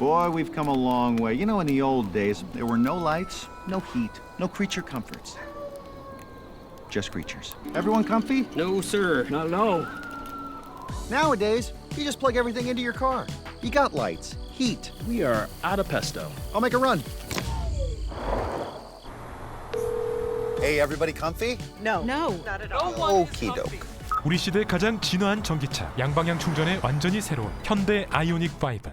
Boy, we've come a long way. You know, in the old days, there were no lights, no heat, no creature comforts. Just creatures. Everyone comfy? No, sir. Not at all. Nowadays, you just plug everything into your car. You got lights, heat. We are out of pesto. I'll make a run. Hey, everybody comfy? No. Not at all. Okie doke. 우리 시대 가장 진화한 전기차, 양방향 충전에 완전히 새로운 현대 아이오닉 5.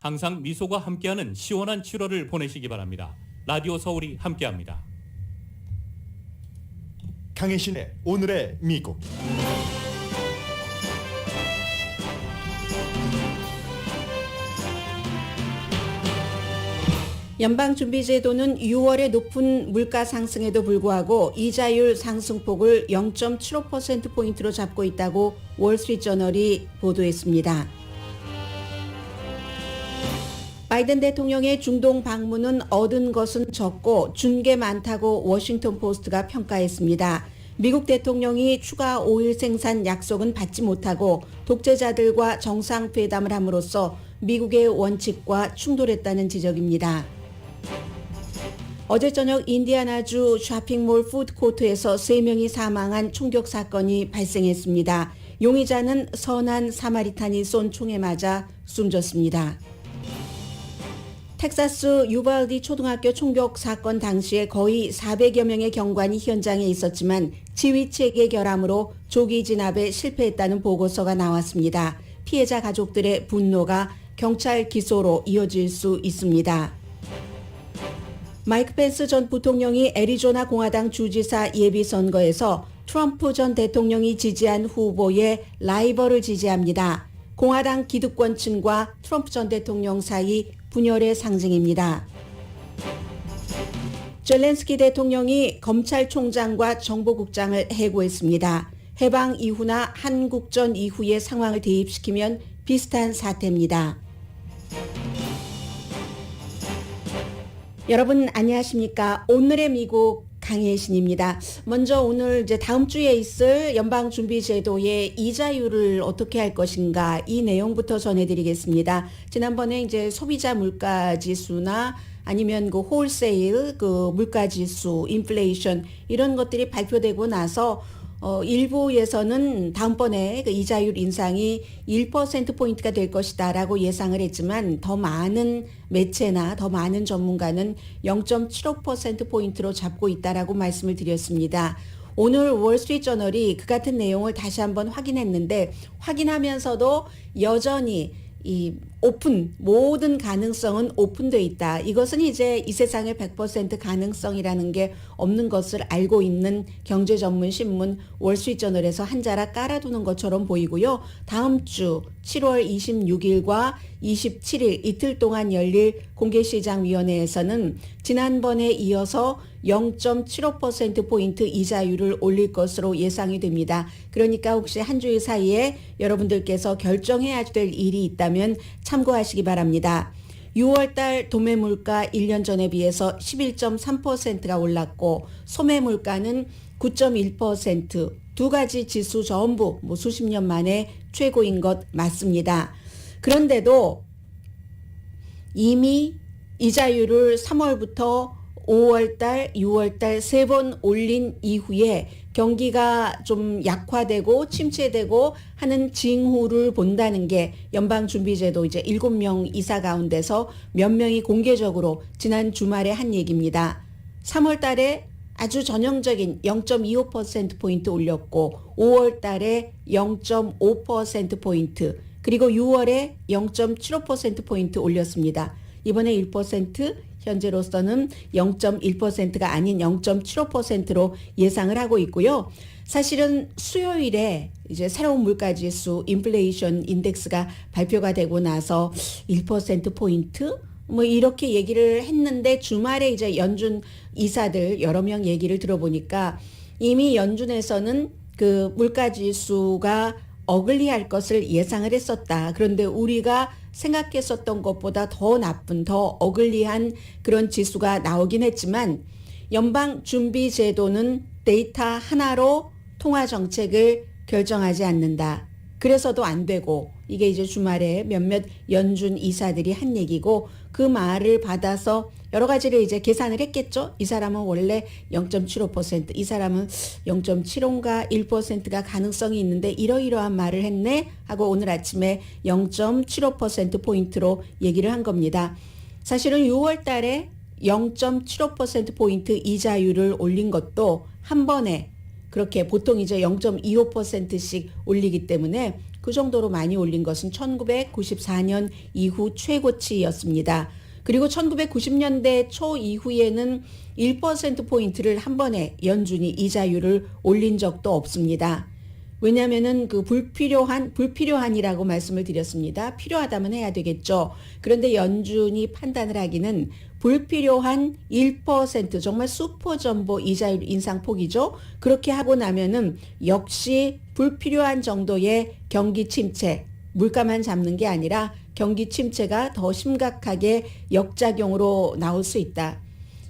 항상 미소가 함께하는 시원한 7월을 보내시기 바랍니다. 라디오 서울이 함께합니다. 강혜신의 오늘의 미국. 연방준비제도는 6월의 높은 물가 상승에도 불구하고 이자율 상승폭을 0.75%포인트로 잡고 있다고 월스트리트저널이 보도했습니다. 바이든 대통령의 중동 방문은 얻은 것은 적고 준 게 많다고 워싱턴 포스트가 평가했습니다. 미국 대통령이 추가 오일 생산 약속은 받지 못하고 독재자들과 정상회담을 함으로써 미국의 원칙과 충돌했다는 지적입니다. 어제 저녁 인디애나주 쇼핑몰 푸드코트에서 3명이 사망한 총격 사건이 발생했습니다. 용의자는 선한 사마리탄이 쏜 총에 맞아 숨졌습니다. 텍사스 유발디 초등학교 총격 사건 당시에 거의 400여 명의 경관이 현장에 있었지만 지휘체계 결함으로 조기 진압에 실패했다는 보고서가 나왔습니다. 피해자 가족들의 분노가 경찰 기소로 이어질 수 있습니다. 마이크 펜스 전 부통령이 애리조나 공화당 주지사 예비선거에서 트럼프 전 대통령이 지지한 후보의 라이벌을 지지합니다. 공화당 기득권층과 트럼프 전 대통령 사이 분열의 상징입니다. 젤렌스키 대통령이 검찰총장과 정보국장을 해고했습니다. 해방 이후나 한국전 이후의 상황을 대입시키면 비슷한 사태입니다. 여러분 안녕하십니까? 오늘의 미국 강혜신입니다. 먼저 오늘 이제 다음 주에 있을 연방준비제도의 이자율을 어떻게 할 것인가 이 내용부터 전해드리겠습니다. 지난번에 이제 소비자 물가지수나 아니면 그 홀세일 그 물가지수, 인플레이션 이런 것들이 발표되고 나서 일부에서는 다음번에 그 이자율 인상이 1%포인트가 될 것이다라고 예상을 했지만 더 많은 매체나 더 많은 전문가는 0.75%포인트로 잡고 있다라고 말씀을 드렸습니다. 오늘 월스트리트저널이 그 같은 내용을 다시 한번 확인했는데 확인하면서도 여전히 이 모든 가능성은 오픈되어 있다. 이것은 이제 이 세상에 100% 가능성이라는 게 없는 것을 알고 있는 경제 전문 신문 월스트리트저널에서 한 자락 깔아두는 것처럼 보이고요. 다음 주 7월 26일과 27일 이틀 동안 열릴 공개시장위원회에서는 지난번에 이어서 0.75%포인트 이자율을 올릴 것으로 예상이 됩니다. 그러니까 혹시 한 주일 사이에 여러분들께서 결정해야 될 일이 있다면 참고하시기 바랍니다. 6월달 도매 물가 1년 전에 비해서 11.3%가 올랐고 소매 물가는 9.1%, 두 가지 지수 전부 수십 년 만에 최고인 것 맞습니다. 그런데도 이미 이자율을 3월부터 5월달, 6월달 3번 올린 이후에 경기가 좀 약화되고 침체되고 하는 징후를 본다는 게 연방준비제도 이제 7명 이사 가운데서 몇 명이 공개적으로 지난 주말에 한 얘기입니다. 3월 달에 아주 전형적인 0.25%포인트 올렸고 5월 달에 0.5%포인트 그리고 6월에 0.75%포인트 올렸습니다. 이번에 1%, 현재로서는 0.1%가 아닌 0.75%로 예상을 하고 있고요. 사실은 수요일에 이제 새로운 물가지수 인플레이션 인덱스가 발표가 되고 나서 1%포인트 이렇게 얘기를 했는데 주말에 이제 연준 이사들 여러 명 얘기를 들어보니까 이미 연준에서는 그 물가지수가 어글리할 것을 예상을 했었다. 그런데 우리가 생각했었던 것보다 더 나쁜, 더 어글리한 그런 지수가 나오긴 했지만 연방준비제도는 데이터 하나로 통화정책을 결정하지 않는다. 그래서도 안 되고, 이게 이제 주말에 몇몇 연준 이사들이 한 얘기고, 그 말을 받아서 여러 가지를 이제 계산을 했겠죠. 이 사람은 원래 0.75%, 이 사람은 0.75인가 1%가 가능성이 있는데 이러이러한 말을 했네 하고 오늘 아침에 0.75%포인트로 얘기를 한 겁니다. 사실은 6월 달에 0.75%포인트 이자율을 올린 것도 한 번에 그렇게 보통 이제 0.25%씩 올리기 때문에 그 정도로 많이 올린 것은 1994년 이후 최고치였습니다. 그리고 1990년대 초 이후에는 1%포인트를 한 번에 연준이 이자율을 올린 적도 없습니다. 왜냐하면은 그 불필요한이라고 말씀을 드렸습니다. 필요하다면 해야 되겠죠. 그런데 연준이 판단을 하기는 불필요한 1% 정말 슈퍼점보 이자율 인상폭이죠. 그렇게 하고 나면은 역시 불필요한 정도의 경기 침체, 물가만 잡는 게 아니라 경기 침체가 더 심각하게 역작용으로 나올 수 있다.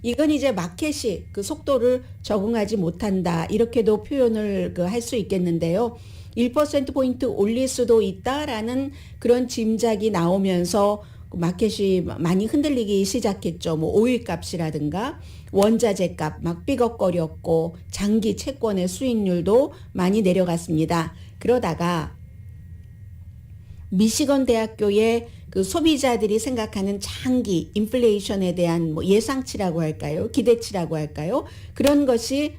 이건 이제 마켓이 그 속도를 적응하지 못한다. 이렇게도 표현을 할 수 있겠는데요. 1%포인트 올릴 수도 있다라는 그런 짐작이 나오면서 마켓이 많이 흔들리기 시작했죠. 뭐 오일 값이라든가 원자재 값 막 삐걱거렸고 장기 채권의 수익률도 많이 내려갔습니다. 그러다가 미시건 대학교의 그 소비자들이 생각하는 장기 인플레이션에 대한 뭐 예상치라고 할까요? 기대치라고 할까요? 그런 것이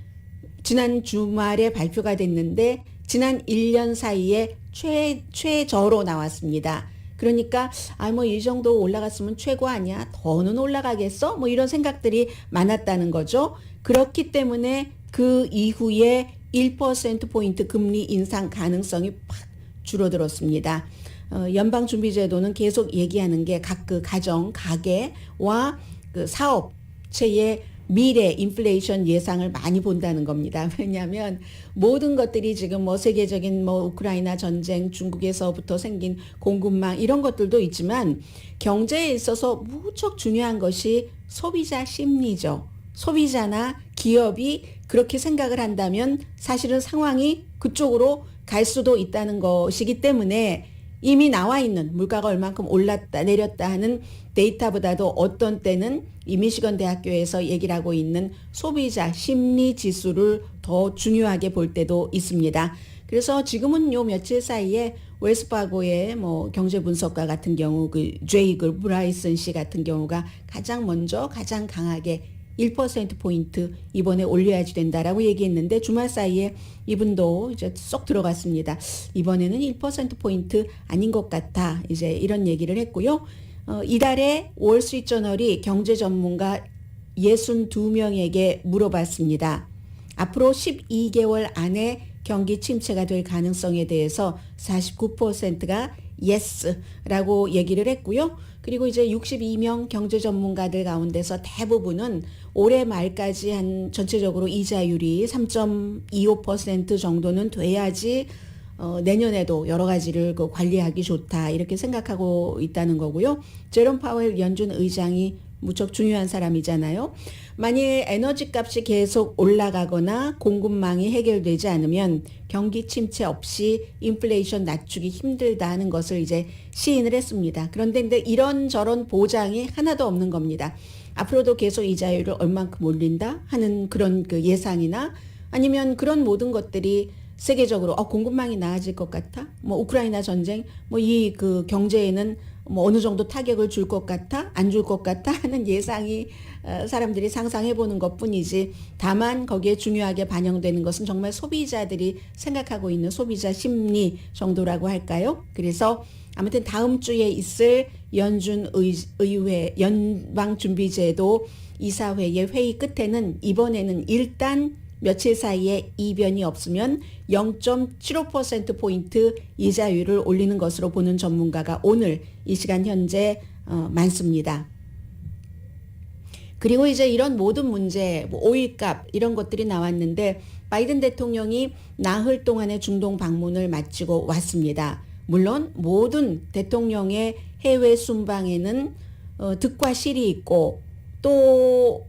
지난 주말에 발표가 됐는데 지난 1년 사이에 최저로 나왔습니다. 그러니까 뭐 이 정도 올라갔으면 최고 아니야? 더는 올라가겠어? 뭐 이런 생각들이 많았다는 거죠. 그렇기 때문에 그 이후에 1%포인트 금리 인상 가능성이 팍 줄어들었습니다. 연방준비제도는 계속 얘기하는 게 각 그 가정, 가계와 그 사업체의 미래 인플레이션 예상을 많이 본다는 겁니다. 왜냐하면 모든 것들이 지금 뭐 세계적인 뭐 우크라이나 전쟁, 중국에서부터 생긴 공급망 이런 것들도 있지만 경제에 있어서 무척 중요한 것이 소비자 심리죠. 소비자나 기업이 그렇게 생각을 한다면 사실은 상황이 그쪽으로 갈 수도 있다는 것이기 때문에 이미 나와 있는 물가가 얼만큼 올랐다 내렸다 하는 데이터보다도 어떤 때는 이 미시건 대학교에서 얘기를 하고 있는 소비자 심리 지수를 더 중요하게 볼 때도 있습니다. 그래서 지금은 요 며칠 사이에 웰스파고의 뭐 경제 분석가 같은 경우 그 제이글 브라이슨 씨 같은 경우가 가장 먼저 가장 강하게 1%포인트 이번에 올려야지 된다라고 얘기했는데 주말 사이에 이분도 이제 쏙 들어갔습니다. 이번에는 1%포인트 아닌 것 같아. 이제 이런 얘기를 했고요. 이달에 월스트리트저널이 경제 전문가 62명에게 물어봤습니다. 앞으로 12개월 안에 경기 침체가 될 가능성에 대해서 49%가 yes라고 얘기를 했고요. 그리고 이제 62명 경제 전문가들 가운데서 대부분은 올해 말까지 한 전체적으로 이자율이 3.25% 정도는 돼야지 내년에도 여러 가지를 관리하기 좋다 이렇게 생각하고 있다는 거고요. 제롬 파웰 연준 의장이 무척 중요한 사람이잖아요. 만일 에너지 값이 계속 올라가거나 공급망이 해결되지 않으면 경기 침체 없이 인플레이션 낮추기 힘들다 하는 것을 이제 시인을 했습니다. 그런데 이런저런 보장이 하나도 없는 겁니다. 앞으로도 계속 이자율을 얼만큼 올린다 하는 그런 그 예상이나 아니면 그런 모든 것들이 세계적으로 공급망이 나아질 것 같아? 뭐 우크라이나 전쟁, 뭐 이 그 경제에는 뭐 어느 정도 타격을 줄 것 같아? 안 줄 것 같아? 하는 예상이 사람들이 상상해 보는 것뿐이지 다만 거기에 중요하게 반영되는 것은 정말 소비자들이 생각하고 있는 소비자 심리 정도라고 할까요? 그래서 아무튼 다음 주에 있을 연준 의회 연방준비제도 이사회의 회의 끝에는 이번에는 일단 며칠 사이에 이변이 없으면 0.75%포인트 이자율을 올리는 것으로 보는 전문가가 오늘 이 시간 현재 많습니다. 그리고 이제 이런 모든 문제, 뭐 오일값 이런 것들이 나왔는데 바이든 대통령이 나흘 동안의 중동 방문을 마치고 왔습니다. 물론 모든 대통령의 해외 순방에는 득과 실이 있고 또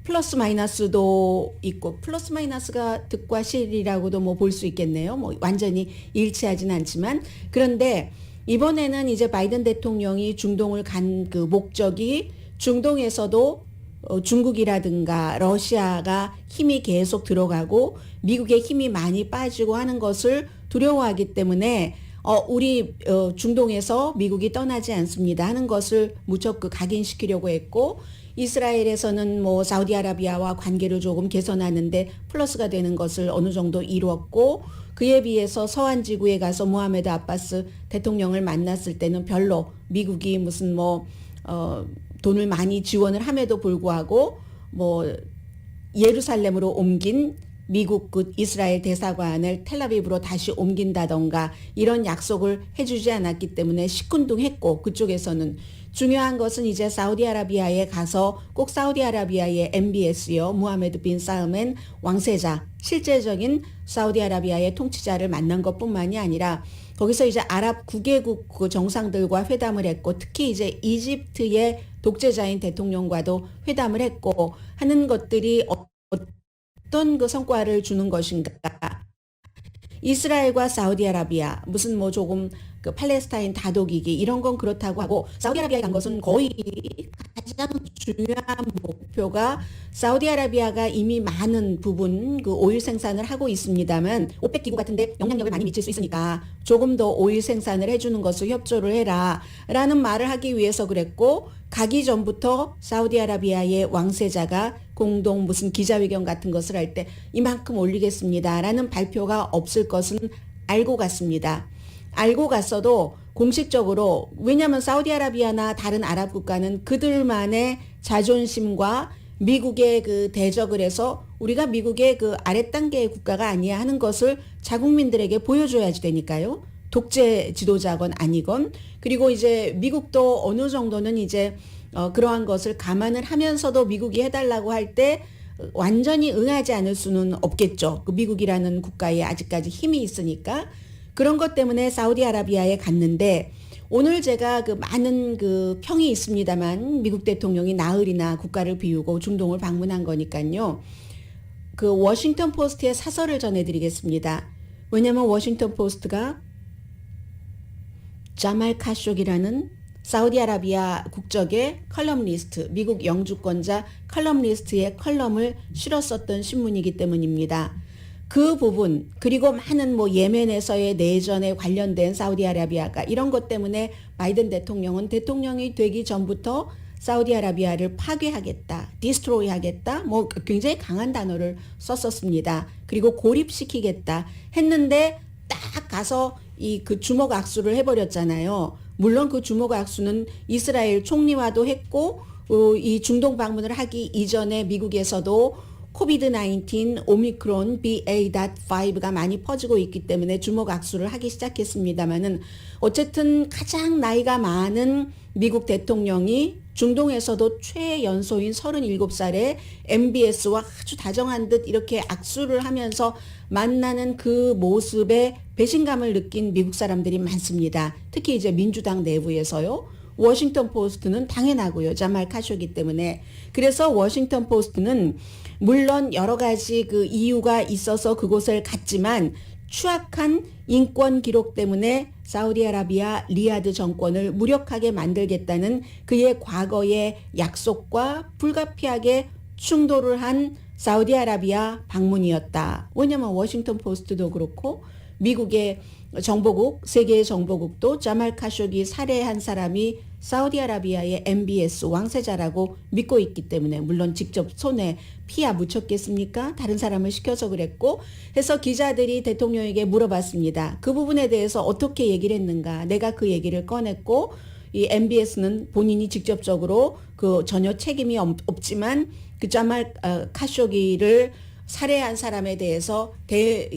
플러스 마이너스도 있고 플러스 마이너스가 득과 실이라고도 뭐 볼 수 있겠네요. 뭐 완전히 일치하진 않지만 그런데 이번에는 이제 바이든 대통령이 중동을 간 그 목적이 중동에서도 중국이라든가 러시아가 힘이 계속 들어가고 미국의 힘이 많이 빠지고 하는 것을 두려워하기 때문에 우리 중동에서 미국이 떠나지 않습니다 하는 것을 무척 각인시키려고 했고 이스라엘에서는 뭐 사우디아라비아와 관계를 조금 개선하는데 플러스가 되는 것을 어느 정도 이루었고 그에 비해서 서한 지구에 가서 무하메드 아바스 대통령을 만났을 때는 별로 미국이 무슨 돈을 많이 지원을 함에도 불구하고 예루살렘으로 옮긴 미국 이스라엘 대사관을 텔아비브로 다시 옮긴다던가 이런 약속을 해주지 않았기 때문에 시큰둥했고 그쪽에서는 중요한 것은 이제 사우디아라비아에 가서 꼭 사우디아라비아의 MBS요 무하메드 빈 살만 왕세자 실제적인 사우디아라비아의 통치자를 만난 것뿐만이 아니라 거기서 이제 아랍 9개국 그 정상들과 회담을 했고 특히 이제 이집트의 독재자인 대통령과도 회담을 했고 하는 것들이 어떤 그 성과를 주는 것인가. 이스라엘과 사우디아라비아 무슨 조금 그 팔레스타인 다독이기 이런 건 그렇다고 하고 사우디아라비아에 간 것은 거의 가장 중요한 목표가 사우디아라비아가 이미 많은 부분 그 오일 생산을 하고 있습니다만 오펙 기구 같은데 영향력을 많이 미칠 수 있으니까 조금 더 오일 생산을 해주는 것을 협조를 해라 라는 말을 하기 위해서 그랬고 가기 전부터 사우디아라비아의 왕세자가 공동 무슨 기자회견 같은 것을 할 때 이만큼 올리겠습니다 라는 발표가 없을 것은 알고 갔습니다. 알고 갔어도 공식적으로 왜냐하면 사우디아라비아나 다른 아랍 국가는 그들만의 자존심과 미국의 그 대적을 해서 우리가 미국의 그 아랫단계의 국가가 아니야 하는 것을 자국민들에게 보여줘야지 되니까요. 독재 지도자건 아니건 그리고 이제 미국도 어느 정도는 이제 그러한 것을 감안을 하면서도 미국이 해달라고 할 때 완전히 응하지 않을 수는 없겠죠. 그 미국이라는 국가에 아직까지 힘이 있으니까 그런 것 때문에 사우디아라비아에 갔는데 오늘 제가 그 많은 그 평이 있습니다만 미국 대통령이 나흘이나 국가를 비우고 중동을 방문한 거니까요. 그 워싱턴 포스트의 사설을 전해드리겠습니다. 왜냐하면 워싱턴 포스트가 자말 카쇼기라는 사우디아라비아 국적의 컬럼리스트, 미국 영주권자 컬럼리스트의 컬럼을 실었었던 신문이기 때문입니다. 그 부분 그리고 많은 예멘에서의 내전에 관련된 사우디아라비아가 이런 것 때문에 바이든 대통령은 대통령이 되기 전부터 사우디아라비아를 파괴하겠다, 디스트로이 하겠다, 굉장히 강한 단어를 썼었습니다. 그리고 고립시키겠다 했는데 딱 가서 그 주먹 악수를 해버렸잖아요. 물론 그 주먹 악수는 이스라엘 총리와도 했고 이 중동 방문을 하기 이전에 미국에서도 코비드-19 오미크론 BA.5가 많이 퍼지고 있기 때문에 주먹 악수를 하기 시작했습니다마는 어쨌든 가장 나이가 많은 미국 대통령이 중동에서도 최연소인 37살의 MBS와 아주 다정한 듯 이렇게 악수를 하면서 만나는 그 모습에 배신감을 느낀 미국 사람들이 많습니다. 특히 이제 민주당 내부에서요. 워싱턴 포스트는 당연하고요. 자말 카쇼기 때문에. 그래서 워싱턴 포스트는 물론 여러 가지 그 이유가 있어서 그곳을 갔지만 추악한 인권 기록 때문에 사우디아라비아 리야드 정권을 무력하게 만들겠다는 그의 과거의 약속과 불가피하게 충돌을 한 사우디아라비아 방문이었다. 왜냐하면 워싱턴 포스트도 그렇고 미국의 정보국, 세계의 정보국도 자말 카쇼기 살해한 사람이 사우디아라비아의 MBS 왕세자라고 믿고 있기 때문에 물론 직접 손에 피야 묻혔겠습니까? 다른 사람을 시켜서 그랬고 해서 기자들이 대통령에게 물어봤습니다. 그 부분에 대해서 어떻게 얘기를 했는가? 내가 그 얘기를 꺼냈고 이 MBS는 본인이 직접적으로 그 전혀 책임이 없지만 그 자말 카쇼기를 살해한 사람에 대해서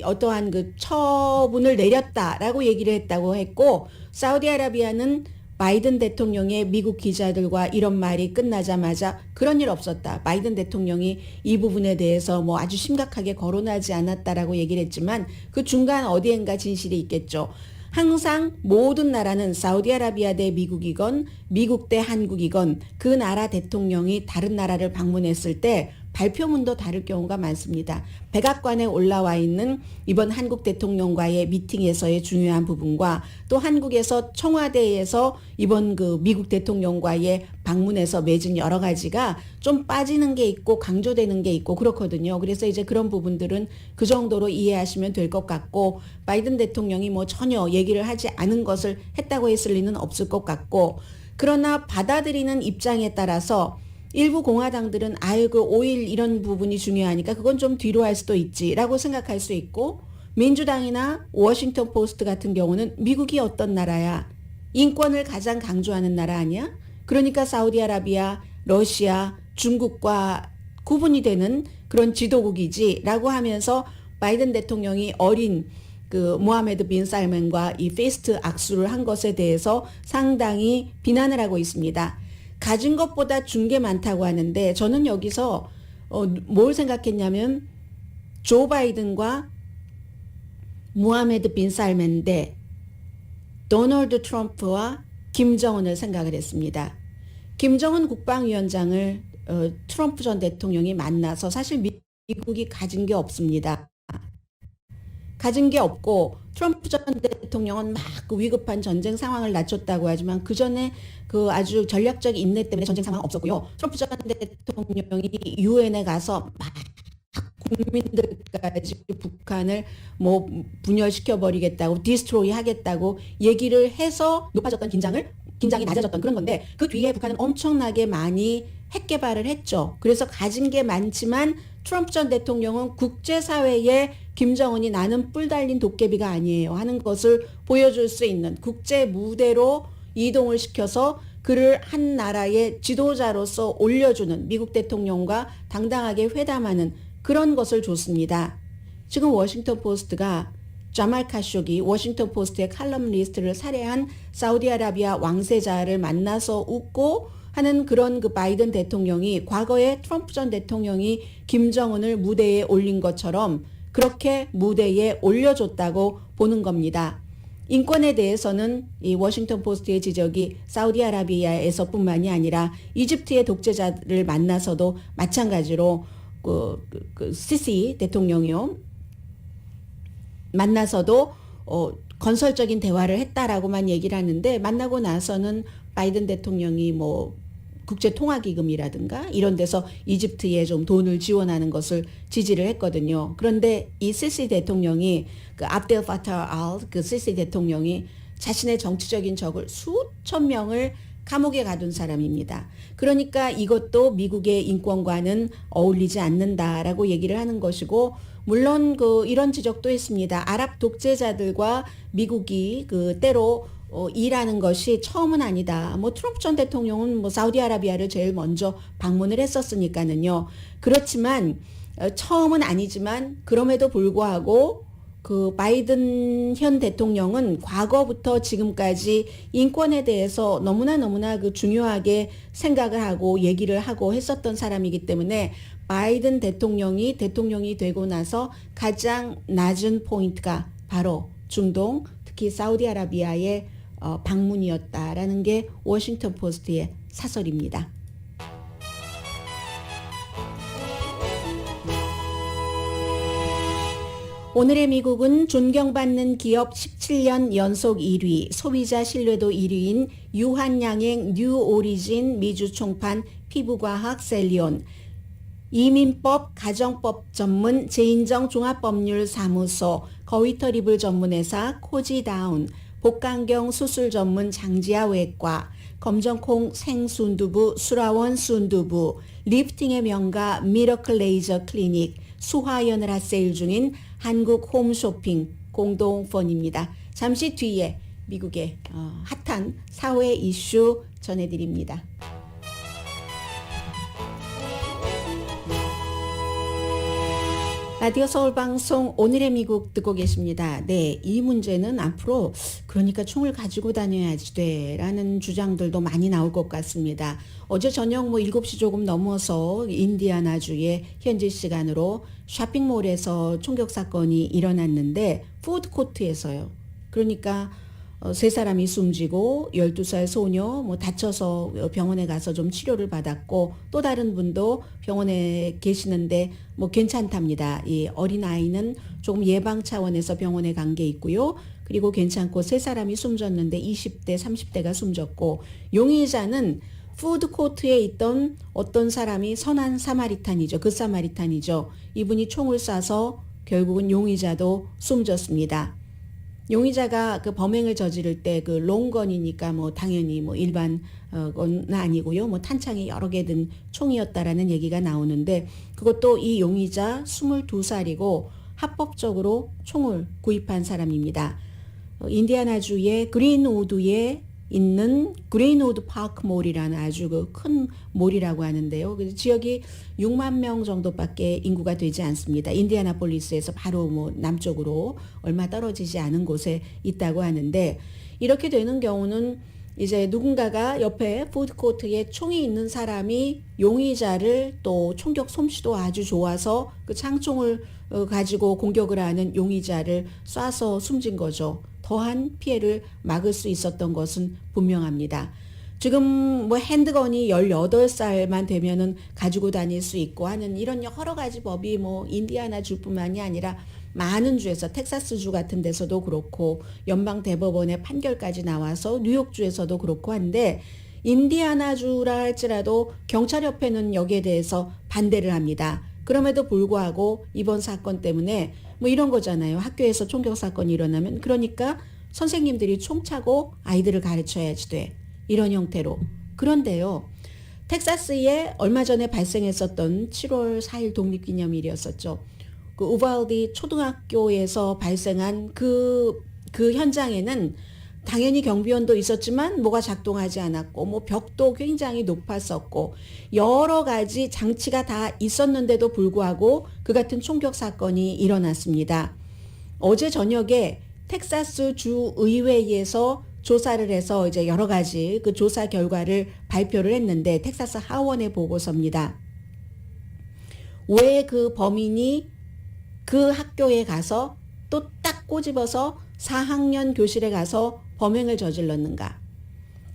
어떠한 그 처분을 내렸다라고 얘기를 했다고 했고 사우디아라비아는 바이든 대통령의 미국 기자들과 이런 말이 끝나자마자 그런 일 없었다. 바이든 대통령이 이 부분에 대해서 아주 심각하게 거론하지 않았다라고 얘기를 했지만 그 중간 어디엔가 진실이 있겠죠. 항상 모든 나라는 사우디아라비아 대 미국이건 미국 대 한국이건 그 나라 대통령이 다른 나라를 방문했을 때 발표문도 다를 경우가 많습니다. 백악관에 올라와 있는 이번 한국 대통령과의 미팅에서의 중요한 부분과 또 한국에서 청와대에서 이번 그 미국 대통령과의 방문에서 맺은 여러 가지가 좀 빠지는 게 있고 강조되는 게 있고 그렇거든요. 그래서 이제 그런 부분들은 그 정도로 이해하시면 될 것 같고 바이든 대통령이 뭐 전혀 얘기를 하지 않은 것을 했다고 했을 리는 없을 것 같고 그러나 받아들이는 입장에 따라서 일부 공화당들은 그 5일 이런 부분이 중요하니까 그건 좀 뒤로 할 수도 있지라고 생각할 수 있고 민주당이나 워싱턴 포스트 같은 경우는 미국이 어떤 나라야? 인권을 가장 강조하는 나라 아니야? 그러니까 사우디아라비아, 러시아, 중국과 구분이 되는 그런 지도국이지라고 하면서 바이든 대통령이 어린 그 모하메드 빈 살만과 이 페이스트 악수를 한 것에 대해서 상당히 비난을 하고 있습니다. 가진 것보다 준 게 많다고 하는데 저는 여기서 뭘 생각했냐면 조 바이든과 모하메드 빈 살만 대 도널드 트럼프와 김정은을 생각을 했습니다. 김정은 국방위원장을 트럼프 전 대통령이 만나서 사실 미국이 가진 게 없습니다. 가진 게 없고 트럼프 전 대통령은 막 그 위급한 전쟁 상황을 낮췄다고 하지만 그 전에 그 아주 전략적 인내 때문에 전쟁 상황은 없었고요. 트럼프 전 대통령이 유엔에 가서 막 국민들까지 북한을 뭐 분열시켜 버리겠다고 디스트로이 하겠다고 얘기를 해서 높아졌던 긴장이 낮아졌던 그런 건데 그 뒤에 북한은 엄청나게 많이 핵 개발을 했죠. 그래서 가진 게 많지만 트럼프 전 대통령은 국제사회에 김정은이 나는 뿔 달린 도깨비가 아니에요 하는 것을 보여줄 수 있는 국제 무대로 이동을 시켜서 그를 한 나라의 지도자로서 올려주는 미국 대통령과 당당하게 회담하는 그런 것을 줬습니다. 지금 워싱턴 포스트가 자말 카쇼기 워싱턴 포스트의 칼럼니스트를 살해한 사우디아라비아 왕세자를 만나서 웃고 하는 그런 그 바이든 대통령이 과거에 트럼프 전 대통령이 김정은을 무대에 올린 것처럼 그렇게 무대에 올려줬다고 보는 겁니다. 인권에 대해서는 이 워싱턴 포스트의 지적이 사우디아라비아에서 뿐만이 아니라 이집트의 독재자를 만나서도 마찬가지로 그 시시 대통령이요. 만나서도 건설적인 대화를 했다라고만 얘기를 하는데 만나고 나서는 바이든 대통령이 뭐 국제통화기금이라든가 이런 데서 이집트에 좀 돈을 지원하는 것을 지지를 했거든요. 그런데 이 시시 대통령이 그 압델 파타 그 시시 대통령이 자신의 정치적인 적을 수천 명을 감옥에 가둔 사람입니다. 그러니까 이것도 미국의 인권과는 어울리지 않는다라고 얘기를 하는 것이고 물론 그 이런 지적도 했습니다. 아랍 독재자들과 미국이 그 때로 일하는 것이 처음은 아니다. 뭐 트럼프 전 대통령은 뭐 사우디아라비아를 제일 먼저 방문을 했었으니까는요. 그렇지만 처음은 아니지만 그럼에도 불구하고 그 바이든 현 대통령은 과거부터 지금까지 인권에 대해서 너무나 그 중요하게 생각을 하고 얘기를 하고 했었던 사람이기 때문에 바이든 대통령이 되고 나서 가장 낮은 포인트가 바로 중동, 특히 사우디아라비아의 방문이었다라는 게 워싱턴 포스트의 사설입니다. 오늘의 미국은 존경받는 기업 17년 연속 1위, 소비자 신뢰도 1위인 유한양행 뉴 오리진 미주 총판 피부과학 셀리온, 이민법 가정법 전문 제인정 종합법률 사무소 거위털이불 전문회사 코지다운, 복강경 수술 전문 장지아 외과, 검정콩 생순두부 수라원 순두부, 리프팅의 명가 미러클 레이저 클리닉, 수화연을 핫세일 중인 한국 홈쇼핑 공동펀입니다. 잠시 뒤에 미국의 핫한 사회 이슈 전해드립니다. 라디오 서울방송 오늘의 미국 듣고 계십니다. 네, 이 문제는 앞으로 그러니까 총을 가지고 다녀야지 돼라는 주장들도 많이 나올 것 같습니다. 어제 저녁 7시 조금 넘어서 인디아나주의 현지 시간으로 쇼핑몰에서 총격 사건이 일어났는데 푸드코트에서요. 그러니까 세 사람이 숨지고 12살 소녀 뭐 다쳐서 병원에 가서 좀 치료를 받았고 또 다른 분도 병원에 계시는데 뭐 괜찮답니다. 이 어린아이는 조금 예방 차원에서 병원에 간 게 있고요. 그리고 괜찮고 세 사람이 숨졌는데 20대, 30대가 숨졌고 용의자는 푸드코트에 있던 어떤 사람이 선한 사마리탄이죠. 그 사마리탄이죠. 이분이 총을 쏴서 결국은 용의자도 숨졌습니다. 용의자가 그 범행을 저지를 때 그 롱건이니까 뭐 당연히 뭐 일반 건 아니고요. 뭐 탄창이 여러 개 든 총이었다라는 얘기가 나오는데 그것도 이 용의자 22살이고 합법적으로 총을 구입한 사람입니다. 인디애나주의 그린우드에 있는 그린우드 파크 몰이라는 아주 그 큰 몰이라고 하는데요. 그 지역이 6만 명 정도밖에 인구가 되지 않습니다. 인디애나폴리스에서 바로 뭐 남쪽으로 얼마 떨어지지 않은 곳에 있다고 하는데 이렇게 되는 경우는 이제 누군가가 옆에 푸드코트에 총이 있는 사람이 용의자를 또 총격 솜씨도 아주 좋아서 그 창총을 가지고 공격을 하는 용의자를 쏴서 숨진 거죠. 더한 피해를 막을 수 있었던 것은 분명합니다. 지금 뭐 핸드건이 18살만 되면은 가지고 다닐 수 있고 하는 이런 여러 가지 법이 뭐 인디아나 주뿐만이 아니라 많은 주에서 텍사스주 같은 데서도 그렇고 연방 대법원의 판결까지 나와서 뉴욕주에서도 그렇고 한데 인디아나주라 할지라도 경찰협회는 여기에 대해서 반대를 합니다. 그럼에도 불구하고 이번 사건 때문에 뭐 이런 거잖아요. 학교에서 총격 사건이 일어나면 그러니까 선생님들이 총 차고 아이들을 가르쳐야지 돼. 이런 형태로. 그런데요. 텍사스에 얼마 전에 발생했었던 7월 4일 독립기념일이었었죠. 그 우발디 초등학교에서 발생한 그 현장에는 당연히 경비원도 있었지만 뭐가 작동하지 않았고 뭐 벽도 굉장히 높았었고 여러 가지 장치가 다 있었는데도 불구하고 그 같은 총격 사건이 일어났습니다. 어제 저녁에 텍사스 주 의회에서 조사를 해서 이제 여러 가지 그 조사 결과를 발표를 했는데 텍사스 하원의 보고서입니다. 왜 그 범인이 그 학교에 가서 또 딱 꼬집어서 4학년 교실에 가서 범행을 저질렀는가?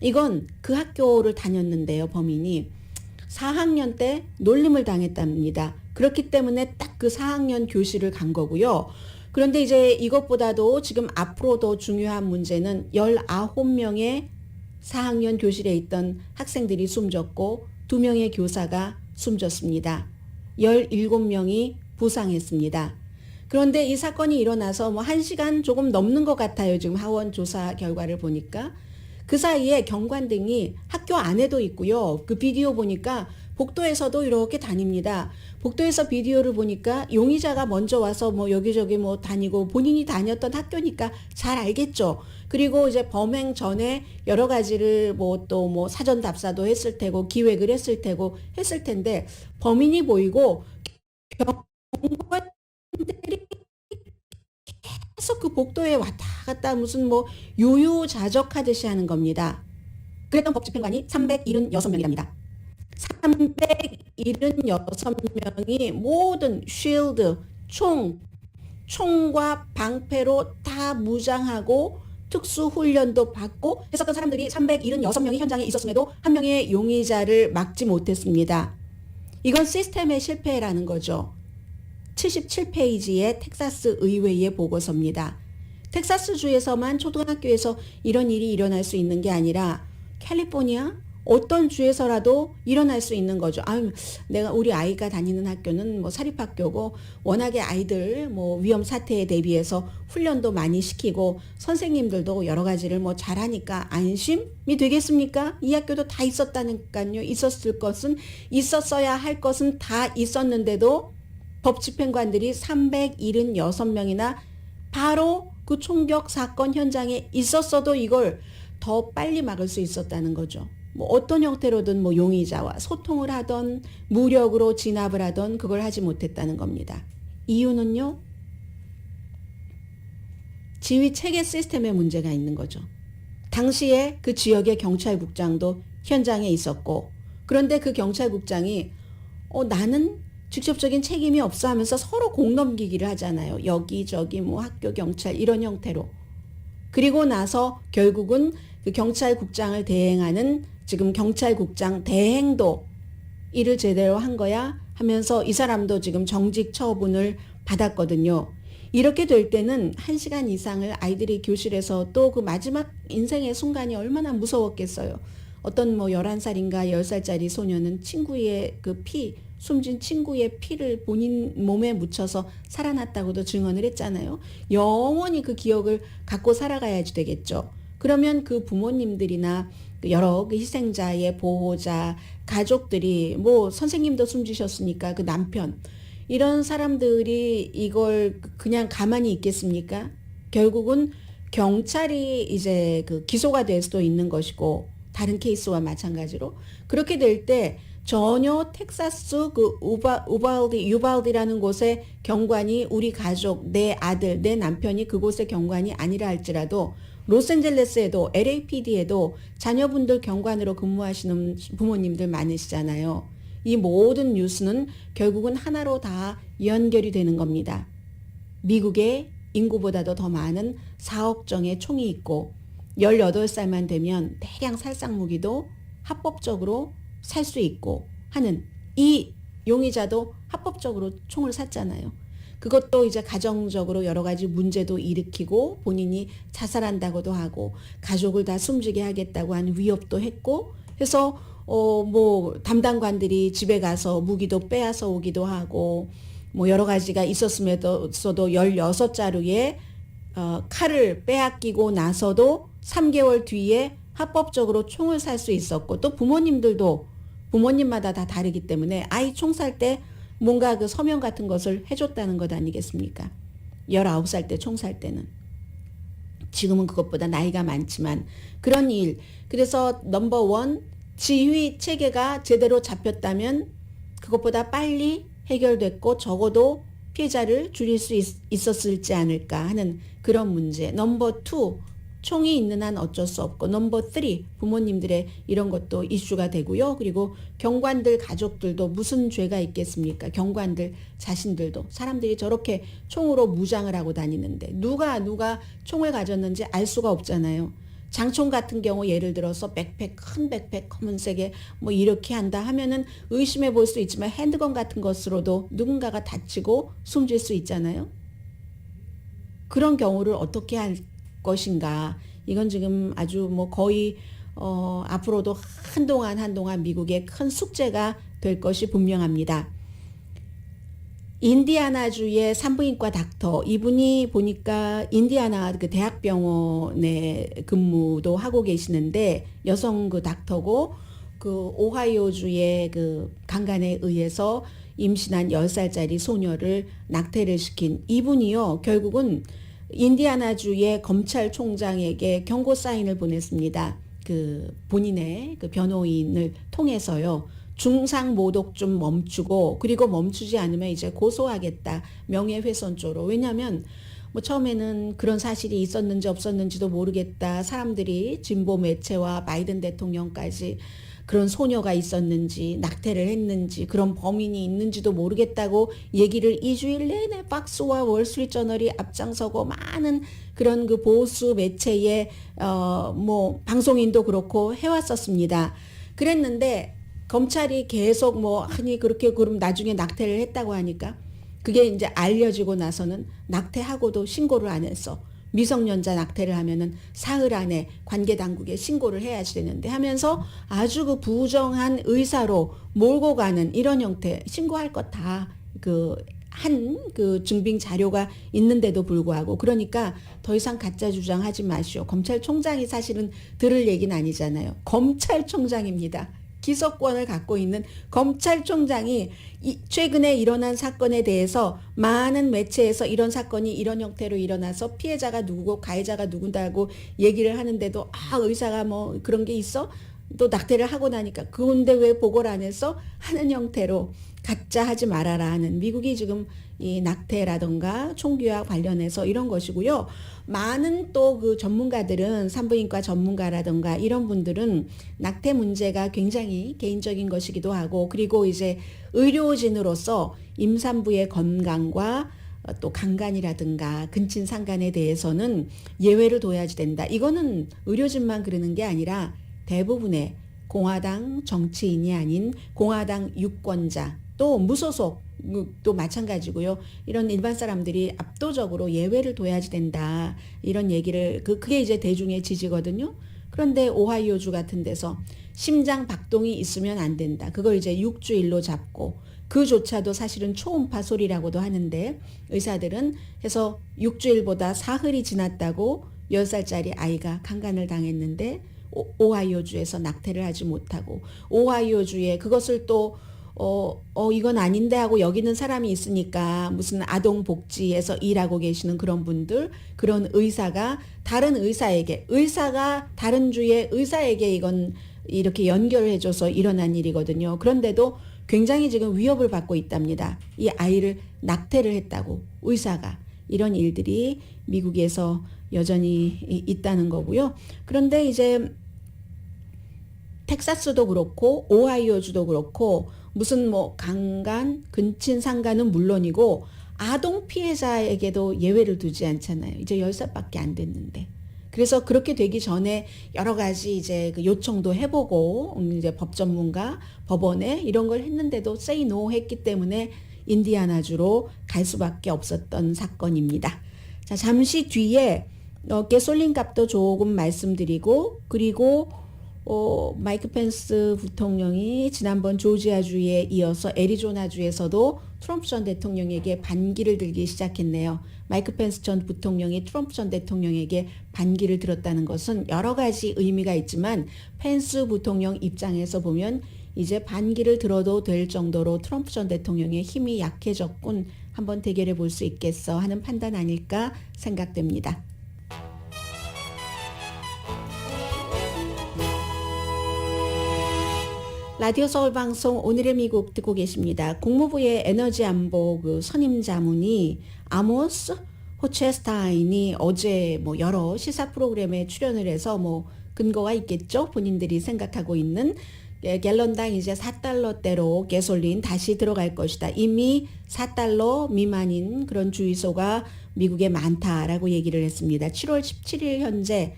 이건 그 학교를 다녔는데요, 범인이. 4학년 때 놀림을 당했답니다. 그렇기 때문에 딱 그 4학년 교실을 간 거고요. 그런데 이제 이것보다도 지금 앞으로 더 중요한 문제는 19명의 4학년 교실에 있던 학생들이 숨졌고 2명의 교사가 숨졌습니다. 17명이 부상했습니다. 그런데 이 사건이 일어나서 뭐 1시간 조금 넘는 것 같아요. 지금 하원 조사 결과를 보니까. 그 사이에 경관등이 학교 안에도 있고요. 그 비디오 보니까 복도에서도 이렇게 다닙니다. 복도에서 비디오를 보니까 용의자가 먼저 와서 뭐 여기저기 뭐 다니고 본인이 다녔던 학교니까 잘 알겠죠. 그리고 이제 범행 전에 여러 가지를 뭐 또 뭐 사전 답사도 했을 테고 기획을 했을 테고 했을 텐데 범인이 보이고 경관들이 계속 그 복도에 왔다 갔다 무슨 뭐 유유자적하듯이 하는 겁니다. 그랬던 법집행관이 376명이랍니다. 376명이 모든 쉴드, 총과 방패로 다 무장하고 특수훈련도 받고 했었던 사람들이 376명이 현장에 있었음에도 한 명의 용의자를 막지 못했습니다. 이건 시스템의 실패라는 거죠. 77페이지의 텍사스 의회의 보고서입니다. 텍사스주에서만 초등학교에서 이런 일이 일어날 수 있는 게 아니라 캘리포니아 어떤 주에서라도 일어날 수 있는 거죠. 우리 아이가 다니는 학교는 뭐 사립학교고 워낙에 아이들 뭐 위험 사태에 대비해서 훈련도 많이 시키고 선생님들도 여러 가지를 뭐 잘하니까 안심이 되겠습니까? 이 학교도 다 있었다니까요. 있었을 것은 있었어야 할 것은 다 있었는데도 법 집행관들이 376명이나 바로 그 총격 사건 현장에 있었어도 이걸 더 빨리 막을 수 있었다는 거죠. 뭐 어떤 형태로든 뭐 용의자와 소통을 하던 무력으로 진압을 하던 그걸 하지 못했다는 겁니다. 이유는요? 지휘 체계 시스템에 문제가 있는 거죠. 당시에 그 지역의 경찰국장도 현장에 있었고 그런데 그 경찰국장이 나는 직접적인 책임이 없어 하면서 서로 공 넘기기를 하잖아요. 여기저기 뭐 학교 경찰 이런 형태로. 그리고 나서 결국은 그 경찰국장을 대행하는 지금 경찰국장 대행도 일을 제대로 한 거야 하면서 이 사람도 지금 정직 처분을 받았거든요. 이렇게 될 때는 1시간 이상을 아이들이 교실에서 또 그 마지막 인생의 순간이 얼마나 무서웠겠어요. 어떤 뭐 11살인가 10살짜리 소녀는 친구의 그 숨진 친구의 피를 본인 몸에 묻혀서 살아났다고도 증언을 했잖아요. 영원히 그 기억을 갖고 살아가야지 되겠죠. 그러면 그 부모님들이나 여러 그 희생자의 보호자, 가족들이 뭐 선생님도 숨지셨으니까 그 남편 이런 사람들이 이걸 그냥 가만히 있겠습니까? 결국은 경찰이 이제 그 기소가 될 수도 있는 것이고 다른 케이스와 마찬가지로 그렇게 될 때 전혀 텍사스 그 유발디라는 곳의 경관이 우리 가족, 내 아들, 내 남편이 그곳의 경관이 아니라 할지라도 로스앤젤레스에도 LAPD에도 자녀분들 경관으로 근무하시는 부모님들 많으시잖아요. 이 모든 뉴스는 결국은 하나로 다 연결이 되는 겁니다. 미국에 인구보다도 더 많은 4억 정의 총이 있고 18살만 되면 대량 살상 무기도 합법적으로 살 수 있고 하는 이 용의자도 합법적으로 총을 샀잖아요. 그것도 이제 가정적으로 여러 가지 문제도 일으키고 본인이 자살한다고도 하고 가족을 다 숨지게 하겠다고 한 위협도 했고 해서 뭐 담당관들이 집에 가서 무기도 빼앗아 오기도 하고 뭐 여러 가지가 있었음에도 16자루의 칼을 빼앗기고 나서도 3개월 뒤에 합법적으로 총을 살 수 있었고 또 부모님들도 부모님마다 다 다르기 때문에 아이 총 살 때 뭔가 그 서명 같은 것을 해줬다는 것 아니겠습니까? 19살 때 총 살 때는. 지금은 그것보다 나이가 많지만 그런 일. 그래서 넘버 원 지휘 체계가 제대로 잡혔다면 그것보다 빨리 해결됐고 적어도 피해자를 줄일 수 있었을지 않을까 하는 그런 문제. 넘버 투 총이 있는 한 어쩔 수 없고 넘버 3 부모님들의 이런 것도 이슈가 되고요. 그리고 경관들 가족들도 무슨 죄가 있겠습니까? 경관들 자신들도 사람들이 저렇게 총으로 무장을 하고 다니는데 누가 총을 가졌는지 알 수가 없잖아요. 장총 같은 경우 예를 들어서 백팩 큰 백팩 검은색에 뭐 이렇게 한다 하면은 의심해 볼 수 있지만 핸드건 같은 것으로도 누군가가 다치고 숨질 수 있잖아요. 그런 경우를 어떻게 할 것인가. 이건 지금 아주 뭐 거의 앞으로도 한동안 미국의 큰 숙제가 될 것이 분명합니다. 인디아나주의 산부인과 닥터 이분이 보니까 인디아나 그 대학병원에 근무도 하고 계시는데 여성 그 닥터고 그 오하이오주의 그 강간에 의해서 임신한 10살짜리 소녀를 낙태를 시킨 이분이요. 결국은 인디아나주의 검찰총장에게 경고 사인을 보냈습니다. 그 본인의 그 변호인을 통해서요. 중상모독 좀 멈추고 그리고 멈추지 않으면 이제 고소하겠다. 명예훼손죄로. 왜냐하면 뭐 처음에는 그런 사실이 있었는지 없었는지도 모르겠다. 사람들이 진보 매체와 바이든 대통령까지 그런 소녀가 있었는지 낙태를 했는지 그런 범인이 있는지도 모르겠다고 얘기를 2주일 내내 박스와 월스트리트저널이 앞장서고 많은 그런 그 보수 매체의 뭐 방송인도 그렇고 해왔었습니다. 그랬는데 검찰이 계속 뭐 아니 그렇게 그럼 나중에 낙태를 했다고 하니까 그게 이제 알려지고 나서는 낙태하고도 신고를 안 했어. 미성년자 낙태를 하면은 사흘 안에 관계 당국에 신고를 해야지 되는데 하면서 아주 그 부정한 의사로 몰고 가는 이런 형태 신고할 것 다 그 증빙 자료가 있는데도 불구하고 그러니까 더 이상 가짜 주장하지 마시오. 검찰총장이 사실은 들을 얘기는 아니잖아요. 검찰총장입니다. 기소권을 갖고 있는 검찰총장이 최근에 일어난 사건에 대해서 많은 매체에서 이런 사건이 이런 형태로 일어나서 피해자가 누구고 가해자가 누구다고 얘기를 하는데도 의사가 뭐 그런 게 있어? 또 낙태를 하고 나니까 그런데 왜 보고를 안 했어? 하는 형태로 가짜 하지 말아라 하는 미국이 지금 이 낙태라던가 총기와 관련해서 이런 것이고요. 많은 또 그 전문가들은 산부인과 전문가라던가 이런 분들은 낙태 문제가 굉장히 개인적인 것이기도 하고 그리고 이제 의료진으로서 임산부의 건강과 또 강간이라든가 근친상간에 대해서는 예외를 둬야지 된다. 이거는 의료진만 그러는 게 아니라 대부분의 공화당 정치인이 아닌 공화당 유권자 또 무소속 또 마찬가지고요. 이런 일반 사람들이 압도적으로 예외를 둬야지 된다. 이런 얘기를 그게 이제 대중의 지지거든요. 그런데 오하이오주 같은 데서 심장 박동이 있으면 안 된다. 그걸 이제 6주일로 잡고 그조차도 사실은 초음파 소리라고도 하는데 의사들은 해서 6주일보다 사흘이 지났다고 10살짜리 아이가 강간을 당했는데 오하이오주에서 낙태를 하지 못하고 오하이오주에 그것을 또 이건 아닌데 하고 여기는 사람이 있으니까 무슨 아동복지에서 일하고 계시는 그런 분들, 그런 의사가 다른 의사가 다른 주의 의사에게 이건 이렇게 연결해줘서 일어난 일이거든요. 그런데도 굉장히 지금 위협을 받고 있답니다. 이 아이를 낙태를 했다고 의사가. 이런 일들이 미국에서 여전히 있다는 거고요. 그런데 이제 텍사스도 그렇고 오하이오주도 그렇고 무슨 뭐 강간, 근친상간은 물론이고 아동 피해자에게도 예외를 두지 않잖아요. 이제 10살밖에 안 됐는데. 그래서 그렇게 되기 전에 여러 가지 이제 그 요청도 해보고 이제 법 전문가, 법원에 이런 걸 했는데도 say no 했기 때문에 인디아나주로 갈 수밖에 없었던 사건입니다. 자, 잠시 뒤에 가솔린 값도 조금 말씀드리고 그리고 마이크 펜스 부통령이 지난번 조지아주에 이어서 애리조나주에서도 트럼프 전 대통령에게 반기를 들기 시작했네요. 마이크 펜스 전 부통령이 트럼프 전 대통령에게 반기를 들었다는 것은 여러 가지 의미가 있지만 펜스 부통령 입장에서 보면 이제 반기를 들어도 될 정도로 트럼프 전 대통령의 힘이 약해졌군. 한번 대결해 볼 수 있겠어 하는 판단 아닐까 생각됩니다. 라디오 서울 방송 오늘의 미국 듣고 계십니다. 국무부의 에너지 안보 그 선임 자문이 아모스 호체스타인이 어제 뭐 여러 시사 프로그램에 출연을 해서 뭐 근거가 있겠죠. 본인들이 생각하고 있는 갤런당 이제 4달러대로 가솔린 다시 들어갈 것이다. 이미 4달러 미만인 그런 주유소가 미국에 많다라고 얘기를 했습니다. 7월 17일 현재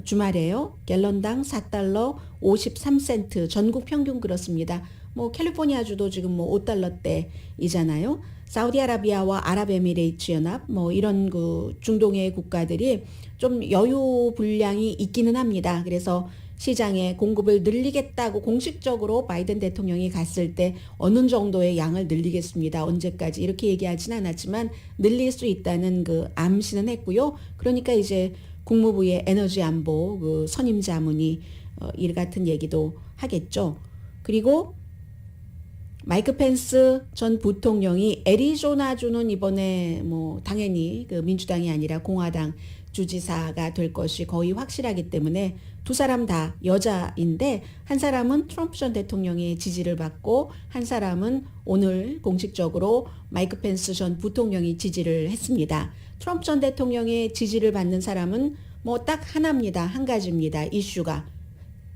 주말에요. 갤런당 4달러 53센트 전국 평균 그렇습니다. 뭐 캘리포니아주도 지금 뭐 5달러대이잖아요. 사우디아라비아와 아랍에미레이트 연합 뭐 이런 그 중동의 국가들이 좀 여유 분량이 있기는 합니다. 그래서 시장에 공급을 늘리겠다고 공식적으로 바이든 대통령이 갔을 때 어느 정도의 양을 늘리겠습니다. 언제까지 이렇게 얘기하진 않았지만 늘릴 수 있다는 그 암시는 했고요. 그러니까 이제 국무부의 에너지 안보 그 선임 자문이 이 같은 얘기도 하겠죠. 그리고 마이크 펜스 전 부통령이 애리조나주는 이번에 뭐 당연히 그 민주당이 아니라 공화당 주지사가 될 것이 거의 확실하기 때문에 두 사람 다 여자인데 한 사람은 트럼프 전 대통령의 지지를 받고 한 사람은 오늘 공식적으로 마이크 펜스 전 부통령이 지지를 했습니다. 트럼프 전 대통령의 지지를 받는 사람은 뭐 딱 하나입니다. 한 가지입니다. 이슈가.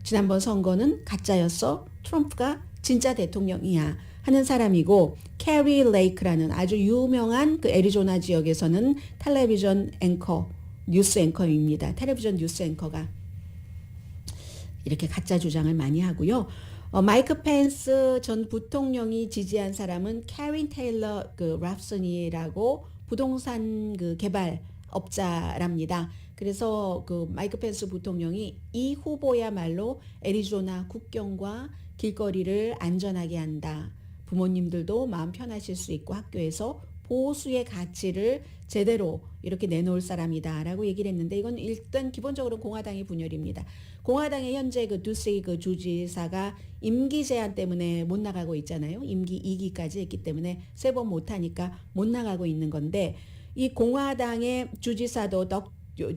지난번 선거는 가짜였어. 트럼프가 진짜 대통령이야. 하는 사람이고 캐리 레이크라는 아주 유명한 그 애리조나 지역에서는 텔레비전 앵커, 뉴스 앵커입니다. 텔레비전 뉴스 앵커가 이렇게 가짜 주장을 많이 하고요. 마이크 펜스 전 부통령이 지지한 사람은 캐린 테일러 그 랍슨이라고 부동산 그 개발업자랍니다. 그래서 그 마이크 펜스 부통령이 이 후보야말로 애리조나 국경과 길거리를 안전하게 한다. 부모님들도 마음 편하실 수 있고 학교에서 보수의 가치를 제대로 이렇게 내놓을 사람이다라고 얘기를 했는데 이건 일단 기본적으로 공화당의 분열입니다. 공화당의 현재 그 두세이 그 주지사가 임기 제한 때문에 못 나가고 있잖아요. 임기 2기까지 했기 때문에 3번 못 하니까 못 나가고 있는 건데 이 공화당의 주지사도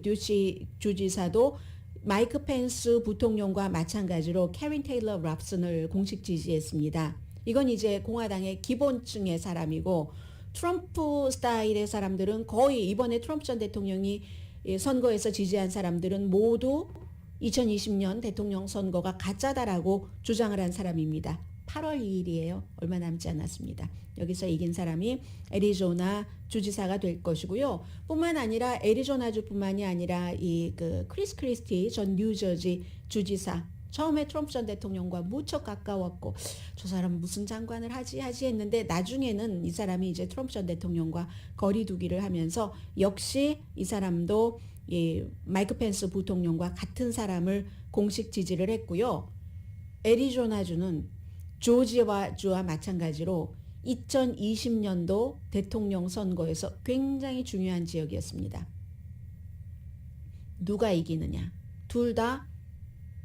듀시 주지사도 마이크 펜스 부통령과 마찬가지로 캐린 테일러 랍슨을 공식 지지했습니다. 이건 이제 공화당의 기본층의 사람이고 트럼프 스타일의 사람들은 거의 이번에 트럼프 전 대통령이 선거에서 지지한 사람들은 모두 2020년 대통령 선거가 가짜다라고 주장을 한 사람입니다. 8월 2일이에요. 얼마 남지 않았습니다. 여기서 이긴 사람이 애리조나 주지사가 될 것이고요. 뿐만 아니라 애리조나주뿐만이 아니라 이 그 크리스 크리스티 전 뉴저지 주지사, 처음에 트럼프 전 대통령과 무척 가까웠고 저 사람 무슨 장관을 하지 했는데 나중에는 이 사람이 이제 트럼프 전 대통령과 거리두기를 하면서 역시 이 사람도 이 마이크 펜스 부통령과 같은 사람을 공식 지지를 했고요. 애리조나주는 조지아주와 마찬가지로 2020년도 대통령 선거에서 굉장히 중요한 지역이었습니다. 누가 이기느냐? 둘 다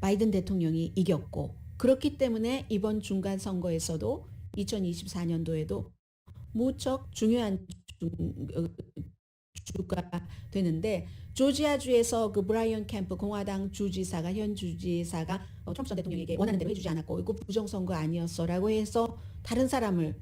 바이든 대통령이 이겼고 그렇기 때문에 이번 중간 선거에서도 2024년도에도 무척 중요한 주가 되는데 조지아주에서 그 브라이언 캠프 공화당 주지사가 현 주지사가 트럼프 전 대통령에게 원하는 대로 해주지 않았고 이거 부정선거 아니었어라고 해서 다른 사람을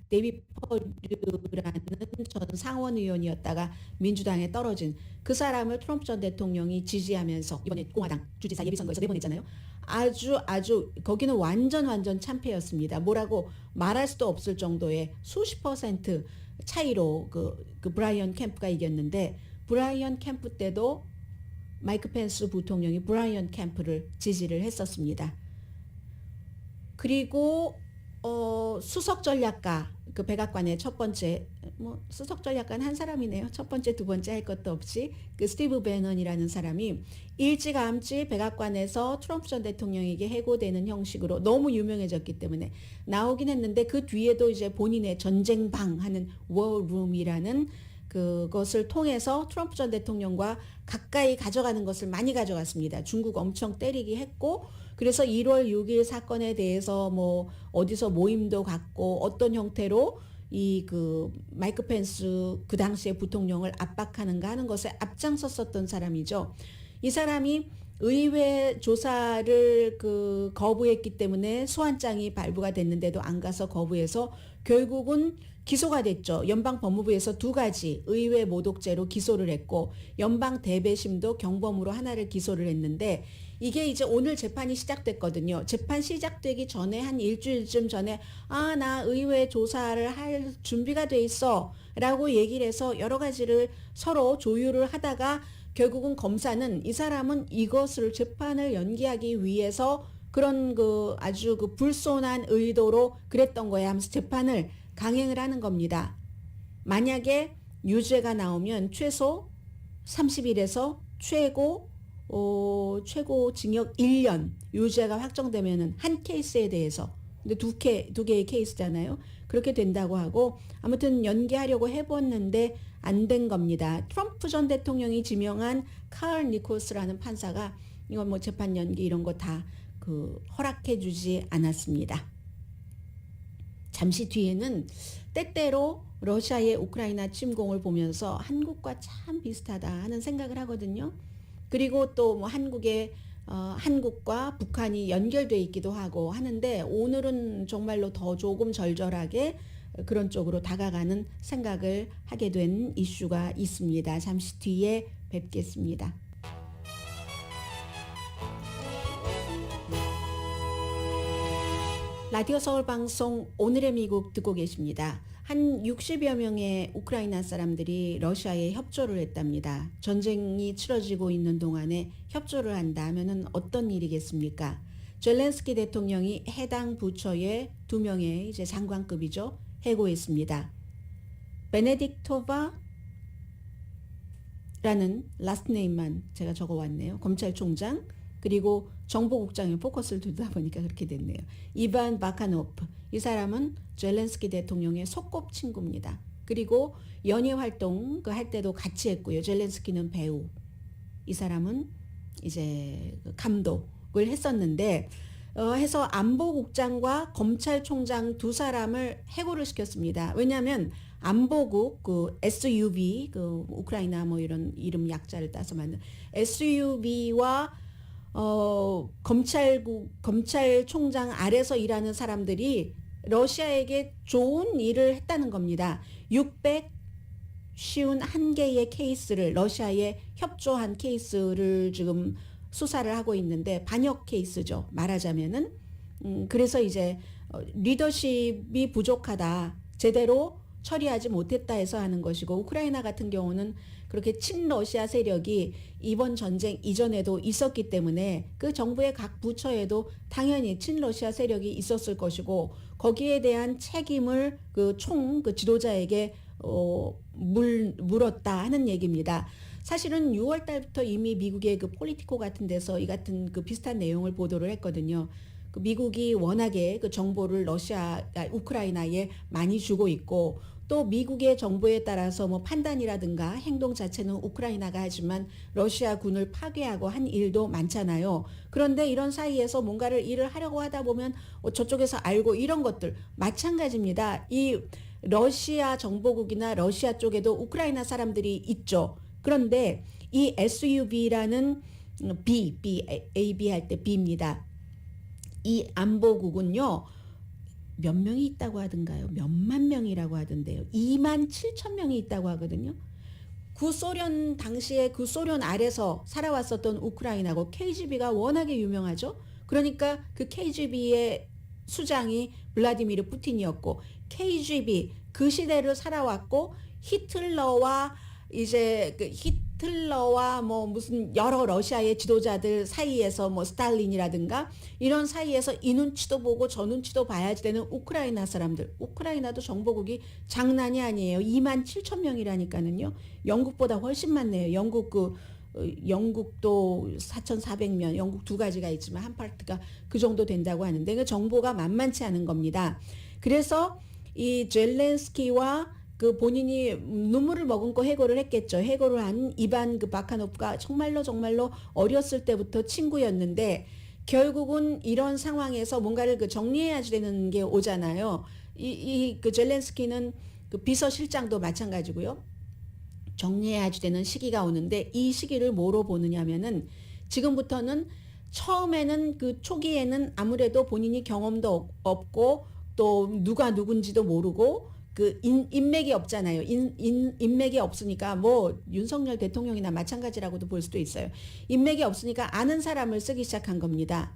데이비 퍼류라는 전 상원 의원이었다가 민주당에 떨어진 그 사람을 트럼프 전 대통령이 지지하면서 이번에 공화당 주지사 예비선거에서 내보냈잖아요. 아주 거기는 완전 참패였습니다. 뭐라고 말할 수도 없을 정도의 수십 퍼센트 차이로 그 브라이언 캠프가 이겼는데 브라이언 캠프 때도 마이크 펜스 부통령이 브라이언 캠프를 지지를 했었습니다. 그리고 수석 전략가 그 백악관의 첫 번째 수석 전략가는 한 사람이네요. 첫 번째, 두 번째 할 것도 없이 그 스티브 배넌이라는 사람이 일찌감치 백악관에서 트럼프 전 대통령에게 해고되는 형식으로 너무 유명해졌기 때문에 나오긴 했는데 그 뒤에도 이제 본인의 전쟁방 하는 워룸이라는 그것을 통해서 트럼프 전 대통령과 가까이 가져가는 것을 많이 가져갔습니다. 중국 엄청 때리기 했고 그래서 1월 6일 사건에 대해서 뭐 어디서 모임도 갖고 어떤 형태로 이 그 마이크 펜스 그 당시에 부통령을 압박하는가 하는 것에 앞장섰었던 사람이죠. 이 사람이 의회 조사를 그 거부했기 때문에 소환장이 발부가 됐는데도 안 가서 거부해서 결국은 기소가 됐죠. 연방 법무부에서 2가지 의회 모독죄로 기소를 했고 연방 대배심도 경범으로 하나를 기소를 했는데 이게 이제 오늘 재판이 시작됐거든요. 재판 시작되기 전에 한 일주일쯤 전에 나 의회 조사를 할 준비가 돼 있어 라고 얘기를 해서 여러 가지를 서로 조율을 하다가 결국은 검사는 이 사람은 이것을 재판을 연기하기 위해서 그런 그 아주 그 불손한 의도로 그랬던 거야 하면서 재판을 강행을 하는 겁니다. 만약에 유죄가 나오면 최소 30일에서 최고 징역 1년 유죄가 확정되면은 한 케이스에 대해서 근데 두 개의 케이스잖아요. 그렇게 된다고 하고 아무튼 연기하려고 해봤는데 안 된 겁니다. 트럼프 전 대통령이 지명한 칼 니콜스라는 판사가 이건 뭐 재판 연기 이런 거 다 그 허락해주지 않았습니다. 잠시 뒤에는 때때로 러시아의 우크라이나 침공을 보면서 한국과 참 비슷하다 하는 생각을 하거든요. 그리고 또 뭐 한국과 북한이 연결돼 있기도 하고 하는데 오늘은 정말로 더 조금 절절하게 그런 쪽으로 다가가는 생각을 하게 된 이슈가 있습니다. 잠시 뒤에 뵙겠습니다. 라디오 서울 방송 오늘의 미국 듣고 계십니다. 한 60여 명의 우크라이나 사람들이 러시아에 협조를 했답니다. 전쟁이 치러지고 있는 동안에 협조를 한다 하면은 어떤 일이겠습니까? 젤렌스키 대통령이 해당 부처의 2명의 이제 장관급이죠. 해고했습니다. 베네딕토바라는 라스트네임만 제가 적어왔네요. 검찰총장 그리고 정보국장에 포커스를 두다 보니까 그렇게 됐네요. 이반 바카노프 이 사람은 젤렌스키 대통령의 소꿉친구입니다. 그리고 연예 활동 할 때도 같이 했고요. 젤렌스키는 배우. 이 사람은 이제 감독을 했었는데 해서 안보국장과 검찰총장 2사람을 해고를 시켰습니다. 왜냐하면 안보국 그 SUV 그 우크라이나 뭐 이런 이름 약자를 따서 만든 SUV와 검찰총장 아래서 일하는 사람들이 러시아에게 좋은 일을 했다는 겁니다. 651개의 케이스를 러시아에 협조한 케이스를 지금 수사를 하고 있는데 반역 케이스죠. 말하자면은 그래서 이제 리더십이 부족하다. 제대로 처리하지 못했다 해서 하는 것이고 우크라이나 같은 경우는 그렇게 친러시아 세력이 이번 전쟁 이전에도 있었기 때문에 그 정부의 각 부처에도 당연히 친러시아 세력이 있었을 것이고 거기에 대한 책임을 그 지도자에게 물었다 하는 얘기입니다. 사실은 6월 달부터 이미 미국의 그 폴리티코 같은 데서 이 같은 그 비슷한 내용을 보도를 했거든요. 그 미국이 워낙에 그 정보를 우크라이나에 많이 주고 있고 또 미국의 정보에 따라서 뭐 판단이라든가 행동 자체는 우크라이나가 하지만 러시아 군을 파괴하고 한 일도 많잖아요. 그런데 이런 사이에서 뭔가를 일을 하려고 하다 보면 저쪽에서 알고 이런 것들 마찬가지입니다. 이 러시아 정보국이나 러시아 쪽에도 우크라이나 사람들이 있죠. 그런데 이 SUV라는 AB 할 때 B입니다. 이 안보국은요. 몇 명이 있다고 하던가요? 몇만 명이라고 하던데요. 2만 7천 명이 있다고 하거든요. 구소련 당시에 그 소련 아래서 살아왔었던 우크라이나고 KGB가 워낙에 유명하죠. 그러니까 그 KGB의 수장이 블라디미르 푸틴이었고 KGB 그 시대를 살아왔고 히틀러와 뭐 무슨 여러 러시아의 지도자들 사이에서 뭐 스탈린이라든가 이런 사이에서 이 눈치도 보고 저 눈치도 봐야지 되는 우크라이나 사람들. 우크라이나도 정보국이 장난이 아니에요. 2만 7천 명이라니까는요. 영국보다 훨씬 많네요. 영국도 4,400명, 영국 두 가지가 있지만 한 파트가 그 정도 된다고 하는데 그 정보가 만만치 않은 겁니다. 그래서 이 젤렌스키와 그 본인이 눈물을 머금고 해고를 했겠죠. 해고를 한 이반 그 바카노프가 정말로 어렸을 때부터 친구였는데 결국은 이런 상황에서 뭔가를 그 정리해야 되는 게 오잖아요. 그 젤렌스키는 그 비서실장도 마찬가지고요. 정리해야 되는 시기가 오는데 이 시기를 뭐로 보느냐면은 지금부터는 처음에는 그 초기에는 아무래도 본인이 경험도 없고 또 누가 누군지도 모르고 그 인맥이 없잖아요. 인맥이 없으니까 뭐 윤석열 대통령이나 마찬가지라고도 볼 수도 있어요. 인맥이 없으니까 아는 사람을 쓰기 시작한 겁니다.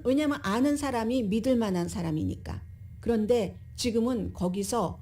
왜냐하면 아는 사람이 믿을 만한 사람이니까. 그런데 지금은 거기서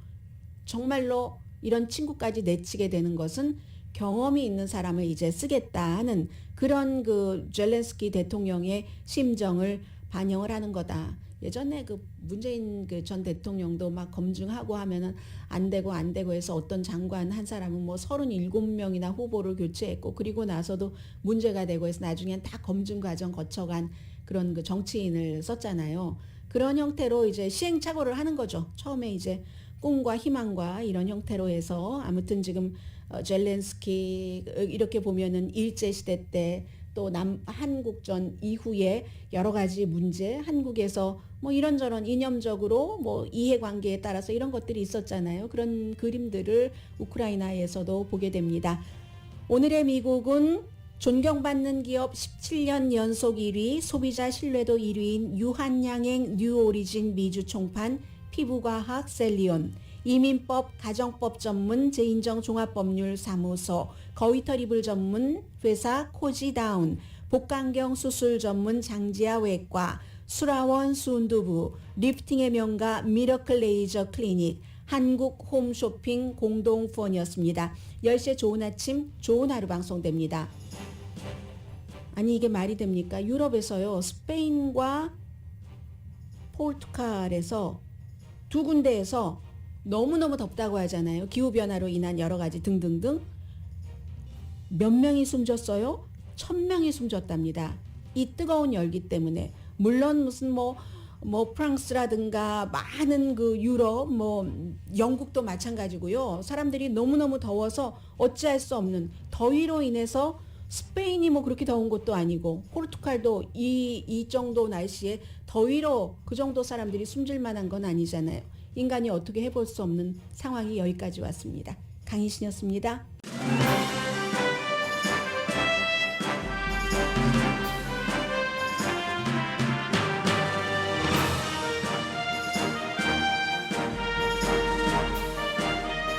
정말로 이런 친구까지 내치게 되는 것은 경험이 있는 사람을 이제 쓰겠다 하는 그런 그 젤렌스키 대통령의 심정을 반영을 하는 거다. 예전에 그 문재인 그 전 대통령도 막 검증하고 하면은 안 되고 해서 어떤 장관 한 사람은 뭐 37명이나 후보를 교체했고 그리고 나서도 문제가 되고 해서 나중엔 다 검증 과정 거쳐간 그런 그 정치인을 썼잖아요. 그런 형태로 이제 시행착오를 하는 거죠. 처음에 이제 꿈과 희망과 이런 형태로 해서 아무튼 지금 젤렌스키 이렇게 보면은 일제시대 때 또 한국전 이후에 여러 가지 문제, 한국에서 뭐 이런저런 이념적으로 뭐 이해관계에 따라서 이런 것들이 있었잖아요. 그런 그림들을 우크라이나에서도 보게 됩니다. 오늘의 미국은 존경받는 기업 17년 연속 1위, 소비자 신뢰도 1위인 유한양행 뉴오리진 미주 총판 피부과학 셀리온, 이민법 가정법 전문 제인정 종합법률 사무소, 거위털 이불 전문 회사 코지다운, 복강경 수술 전문 장지아 외과, 수라원 순두부, 리프팅의 명가 미러클 레이저 클리닉, 한국 홈쇼핑 공동 후원이었습니다. 10시에 좋은 아침, 좋은 하루 방송됩니다. 아니 이게 말이 됩니까? 유럽에서요. 스페인과 포르투갈에서 두 군데에서 너무너무 덥다고 하잖아요. 기후변화로 인한 여러 가지 등등등. 몇 명이 숨졌어요? 1,000명이 숨졌답니다. 이 뜨거운 열기 때문에. 물론 무슨 뭐 프랑스라든가 많은 그 유럽, 영국도 마찬가지고요. 사람들이 너무너무 더워서 어찌할 수 없는 더위로 인해서 스페인이 뭐 그렇게 더운 것도 아니고 포르투갈도 이 정도 날씨에 더위로 그 정도 사람들이 숨질 만한 건 아니잖아요. 인간이 어떻게 해볼 수 없는 상황이 여기까지 왔습니다. 강희신이었습니다.